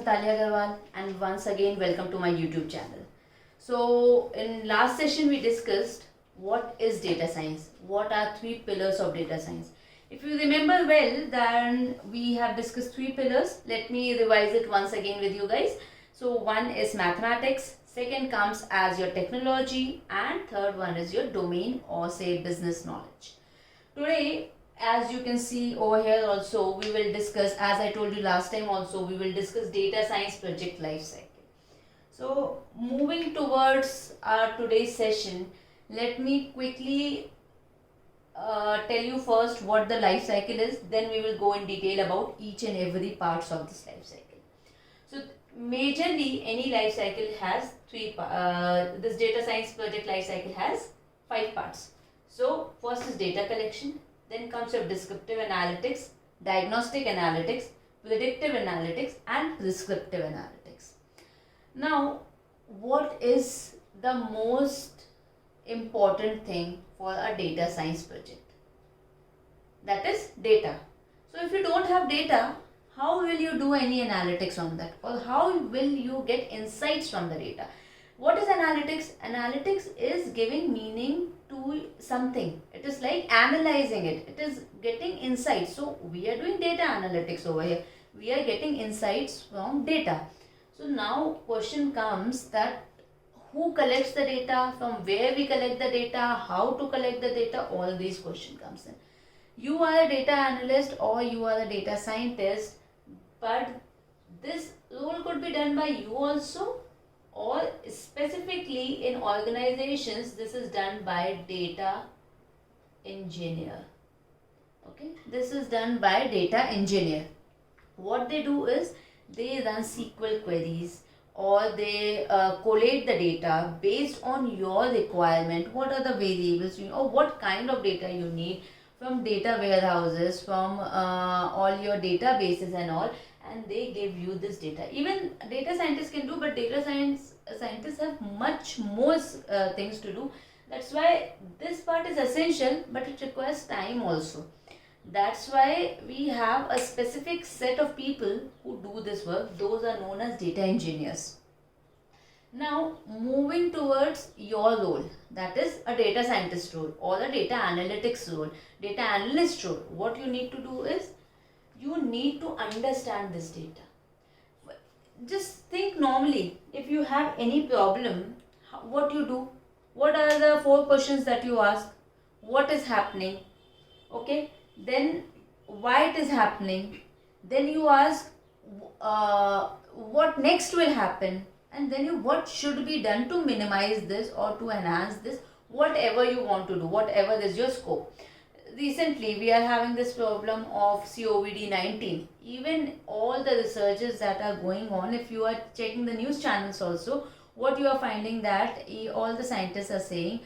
Talia Agarwal, and once again welcome to my YouTube channel. So in last session we discussed what is data science, what are three pillars of data science. If you remember well, then we have discussed three pillars. Let me revise it once again with you guys. So one is mathematics, second comes as your technology, and third one is your domain or say business knowledge. Today, as you can see over here also, we will discuss, as I told you last time also, we will discuss data science project life cycle. So moving towards our today's session, let me quickly tell you first what the life cycle is, then we will go in detail about each and every parts of this life cycle. So majorly any life cycle has this data science project life cycle has 5 parts. So first is data collection, then comes your descriptive analytics, diagnostic analytics, predictive analytics, and prescriptive analytics. Now, what is the most important thing for a data science project? That is data. So if you don't have data, how will you do any analytics on that, or how will you get insights from the data? What is analytics? Analytics is giving meaning to something. It is like analyzing it. It is getting insights. So we are doing data analytics over here. We are getting insights from data. So now question comes that who collects the data, from where we collect the data, how to collect the data, all these questions comes in. You are a data analyst or you are a data scientist, but this role could be done by you also, or specifically in organizations this is done by data engineer. Okay, this is done by data engineer. What they do is they run SQL queries, or they collate the data based on your requirement. What are the variables you, or what kind of data you need from data warehouses, from all your databases and all, and they give you this data. Even data scientists can do, but data scientists have much more things to do. That's why this part is essential, but it requires time also. That's why we have a specific set of people who do this work. Those are known as data engineers. Now moving towards your role, that is a data scientist role or a data analytics role, data analyst role. What you need to do is you need to understand this data. Just think normally, if you have any problem, what you do? What are the 4 questions that you ask? What is happening? Okay, then why it is happening? Then you ask what next will happen, and then you what should be done to minimize this or to enhance this, whatever you want to do, whatever is your scope. Recently we are having this problem of COVID-19. Even all the researches that are going on, if you are checking the news channels also, what you are finding that all the scientists are saying,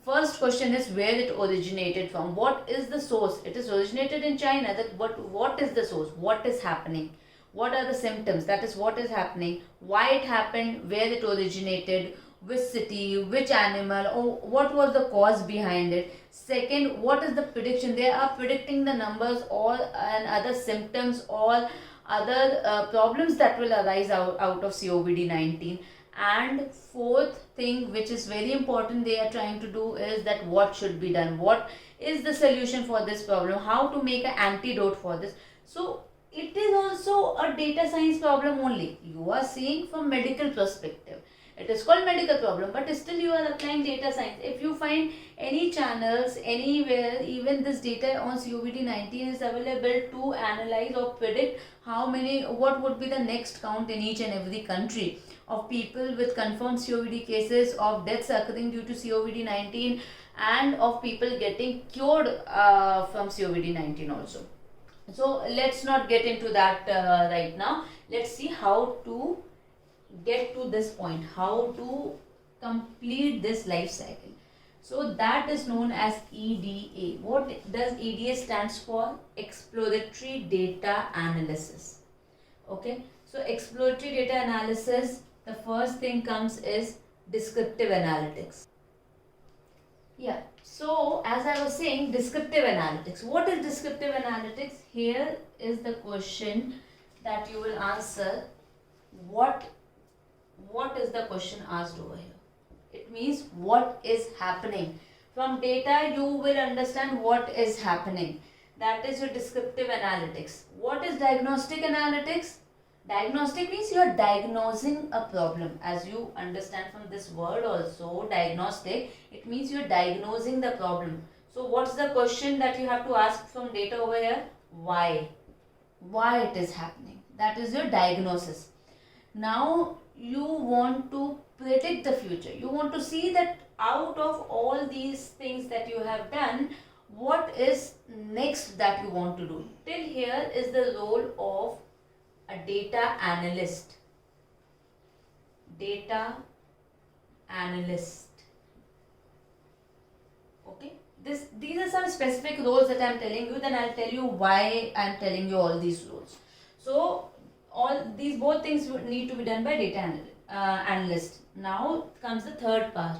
first question is where it originated from, what is the source. It is originated in China. That what is the source, what is happening, what are the symptoms, that is what is happening, why it happened, where it originated, which city, which animal, or what was the cause behind it. Second, what is the prediction? They are predicting the numbers or and other symptoms or other problems that will arise out of COVID-19. And fourth thing, which is very important, they are trying to do is that what should be done, what is the solution for this problem, how to make an antidote for this. So it is also a data science problem only. You are seeing from medical perspective. It is called medical problem, but still you are applying data science. If you find any channels anywhere, even this data on COVID-19 is available to analyze or predict what would be the next count in each and every country of people with confirmed COPD cases, of deaths occurring due to COVID-19, and of people getting cured from COVID-19 also. So let's not get into that right now. Let's see how to get to this point, how to complete this life cycle. So that is known as EDA. What does EDA stands for? Exploratory data analysis. Okay, so exploratory data analysis, the first thing comes is descriptive analytics. Yeah, so as I was saying, descriptive analytics. What is descriptive analytics? Here is the question that you will answer. what is the question asked over here? It means what is happening. From data you will understand what is happening. That is your descriptive analytics. What is diagnostic analytics? Diagnostic means you are diagnosing a problem. As you understand from this word also, diagnostic, it means you are diagnosing the problem. So what's the question that you have to ask from data over here? Why? Why it is happening? That is your diagnosis. Now you want to predict the future. You want to see that out of all these things that you have done, what is next that you want to do. Till here is the role of a data analyst. Data analyst. Okay. These are some specific roles that I am telling you. Then I'll tell you why I am telling you all these roles. So all these both things need to be done by data analyst. Now comes the third part,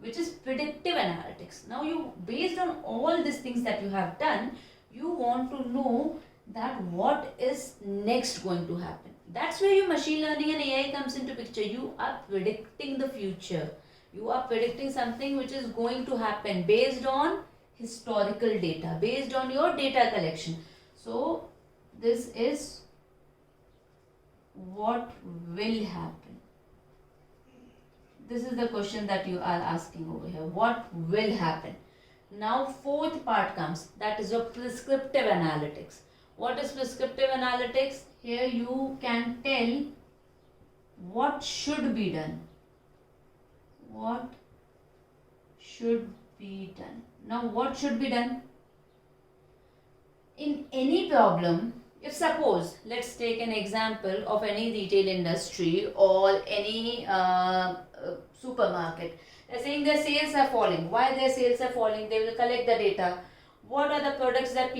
which is predictive analytics. Now you, based on all these things that you have done, you want to know that what is next going to happen. That's where your machine learning and AI comes into picture. You are predicting the future. You are predicting something which is going to happen based on historical data, based on your data collection. So this is what will happen. This is the question that you are asking over here. What will happen? Now fourth part comes, that is your prescriptive analytics. What is prescriptive analytics? Here you can tell what should be done. What should be done. Now what should be done? In any problem, if suppose, let's take an example of any retail industry or any supermarket. They're saying their sales are falling. Why their sales are falling? They will collect the data. What are the products that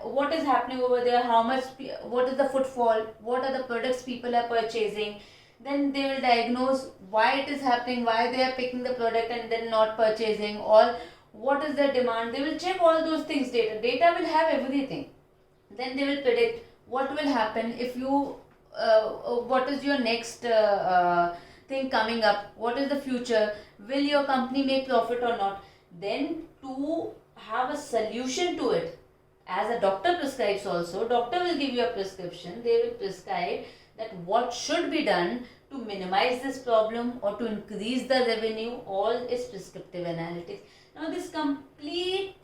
what is happening over there? How much? What is the footfall? What are the products people are purchasing? Then they will diagnose why it is happening, why they are picking the product and then not purchasing, or what is their demand. They will check all those things. Data will have everything. Then they will predict what will happen if you, what is your next thing coming up, what is the future, will your company make profit or not. Then to have a solution to it, as a doctor prescribes also, doctor will give you a prescription, they will prescribe that what should be done to minimize this problem or to increase the revenue. All is prescriptive analytics. Now this complete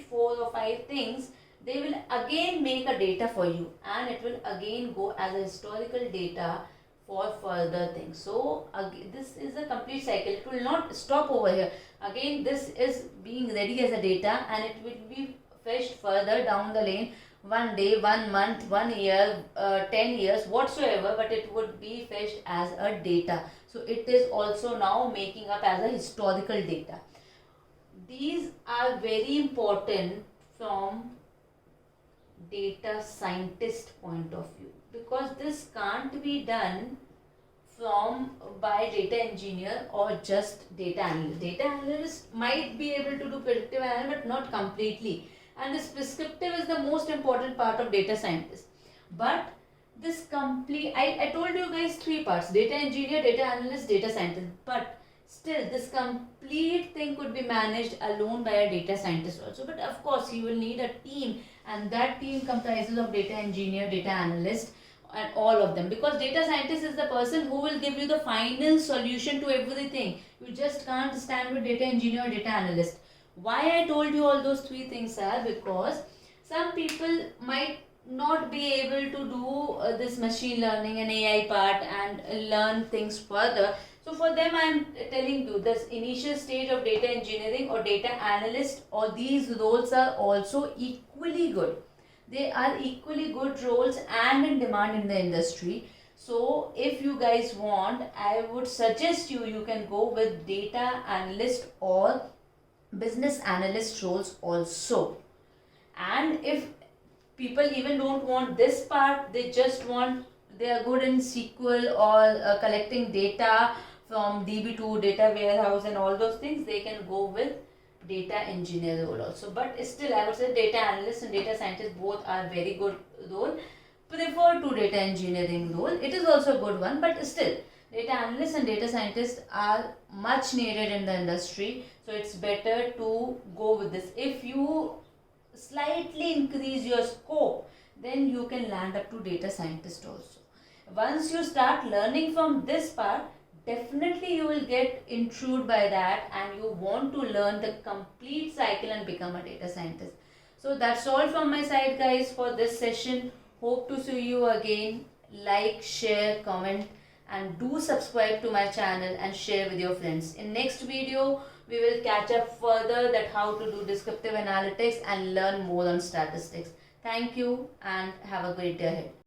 4 or 5 things, they will again make a data for you and it will again go as a historical data for further things. So this is a complete cycle. It will not stop over here. Again this is being ready as a data and it will be fetched further down the lane, 1 day, 1 month, 1 year, 10 years, whatsoever, but it would be fetched as a data. So it is also now making up as a historical data. These are very important from data scientist point of view, because this can't be done by data engineer or just data analyst. Data analyst might be able to do predictive analysis but not completely, and this prescriptive is the most important part of data scientist. But this complete, I told you guys 3 parts: data engineer, data analyst, data scientist. But still this complete thing could be managed alone by a data scientist also. But of course you will need a team, and that team comprises of data engineer, data analyst, and all of them, because data scientist is the person who will give you the final solution to everything. You just can't stand with data engineer or data analyst. Why I told you all those 3 things are because some people might not be able to do this machine learning and AI part and learn things further. So for them I am telling you, this initial stage of data engineering or data analyst, or these roles are also equally good. They are equally good roles and in demand in the industry. So if you guys want, I would suggest you can go with data analyst or business analyst roles also. And if people even don't want this part, they just want, they are good in SQL or collecting data from DB2, data warehouse and all those things, they can go with data engineer role also. But still I would say data analyst and data scientist both are very good role. prefer to data engineering role. It is also a good one, but still data analysts and data scientists are much needed in the industry, so it's better to go with this. If you slightly increase your scope, then you can land up to data scientist also. Once you start learning from this part, definitely you will get intrigued by that and you want to learn the complete cycle and become a data scientist. So that's all from my side, guys, for this session. Hope to see you again. Like, share, comment, and do subscribe to my channel and share with your friends. In next video, we will catch up further that how to do descriptive analytics and learn more on statistics. Thank you and have a great day ahead.